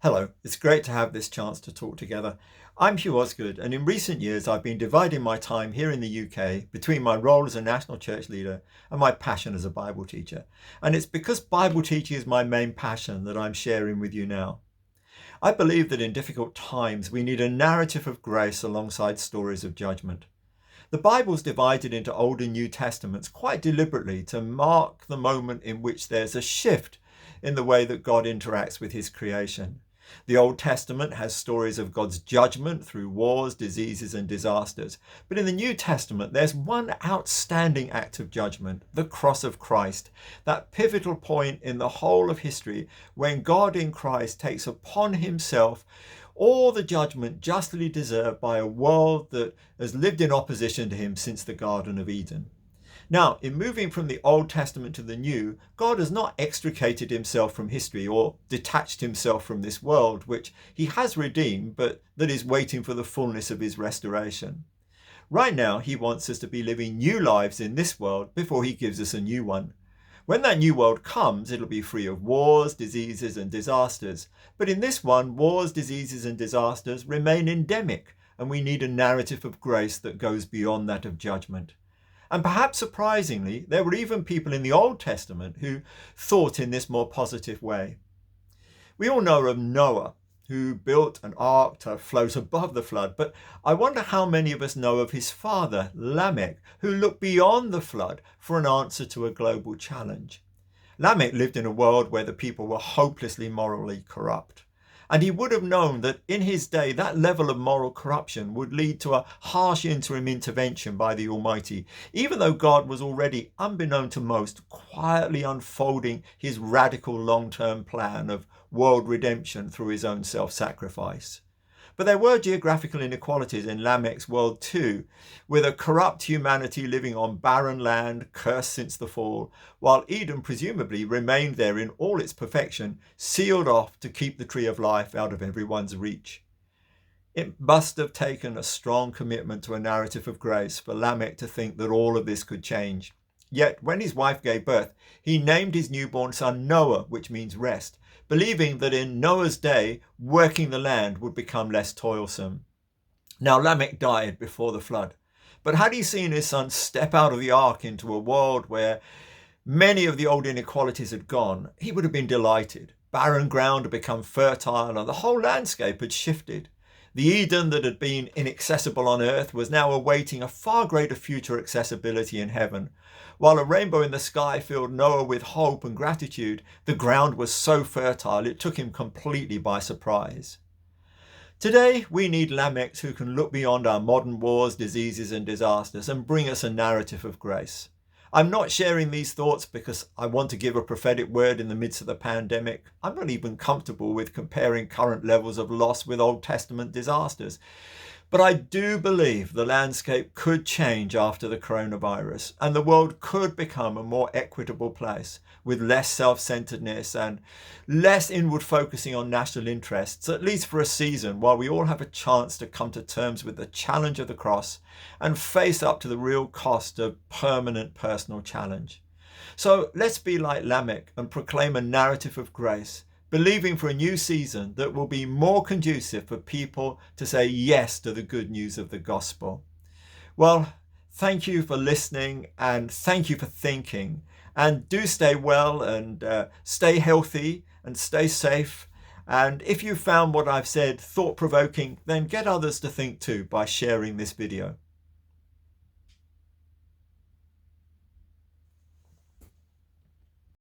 Hello, it's great to have this chance to talk together. I'm Hugh Osgood, and in recent years I've been dividing my time here in the UK between my role as a national church leader and my passion as a Bible teacher. And it's because Bible teaching is my main passion that I'm sharing with you now. I believe that in difficult times we need a narrative of grace alongside stories of judgment. The Bible's divided into Old and New Testaments quite deliberately to mark the moment in which there's a shift in the way that God interacts with his creation. The Old Testament has stories of God's judgment through wars, diseases, and disasters. But in the New Testament, there's one outstanding act of judgment, the cross of Christ, that pivotal point in the whole of history when God in Christ takes upon himself all the judgment justly deserved by a world that has lived in opposition to him since the Garden of Eden. Now, in moving from the Old Testament to the New, God has not extricated himself from history or detached himself from this world, which he has redeemed, but that is waiting for the fullness of his restoration. Right now, he wants us to be living new lives in this world before he gives us a new one. When that new world comes, it'll be free of wars, diseases, and disasters. But in this one, wars, diseases, and disasters remain endemic, and we need a narrative of grace that goes beyond that of judgment. And perhaps surprisingly, there were even people in the Old Testament who thought in this more positive way. We all know of Noah, who built an ark to float above the flood, but I wonder how many of us know of his father, Lamech, who looked beyond the flood for an answer to a global challenge. Lamech lived in a world where the people were hopelessly morally corrupt. And he would have known that in his day, that level of moral corruption would lead to a harsh interim intervention by the Almighty, even though God was already, unbeknown to most, quietly unfolding his radical long-term plan of world redemption through his own self-sacrifice. But there were geographical inequalities in Lamech's world too, with a corrupt humanity living on barren land, cursed since the fall, while Eden presumably remained there in all its perfection, sealed off to keep the tree of life out of everyone's reach. It must have taken a strong commitment to a narrative of grace for Lamech to think that all of this could change. Yet, when his wife gave birth, he named his newborn son Noah, which means rest, believing that in Noah's day, working the land would become less toilsome. Now, Lamech died before the flood, but had he seen his son step out of the ark into a world where many of the old inequalities had gone, he would have been delighted. Barren ground had become fertile and the whole landscape had shifted. The Eden that had been inaccessible on earth was now awaiting a far greater future accessibility in heaven. While a rainbow in the sky filled Noah with hope and gratitude, the ground was so fertile it took him completely by surprise. Today, we need Lamechs who can look beyond our modern wars, diseases, and disasters and bring us a narrative of grace. I'm not sharing these thoughts because I want to give a prophetic word in the midst of the pandemic. I'm not even comfortable with comparing current levels of loss with Old Testament disasters. But I do believe the landscape could change after the coronavirus and the world could become a more equitable place with less self-centeredness and less inward focusing on national interests, at least for a season, while we all have a chance to come to terms with the challenge of the cross and face up to the real cost of permanent personal challenge. So let's be like Lamech and proclaim a narrative of grace, believing for a new season that will be more conducive for people to say yes to the good news of the gospel. Well, thank you for listening and thank you for thinking. And do stay well and stay healthy and stay safe. And if you found what I've said thought-provoking, then get others to think too by sharing this video.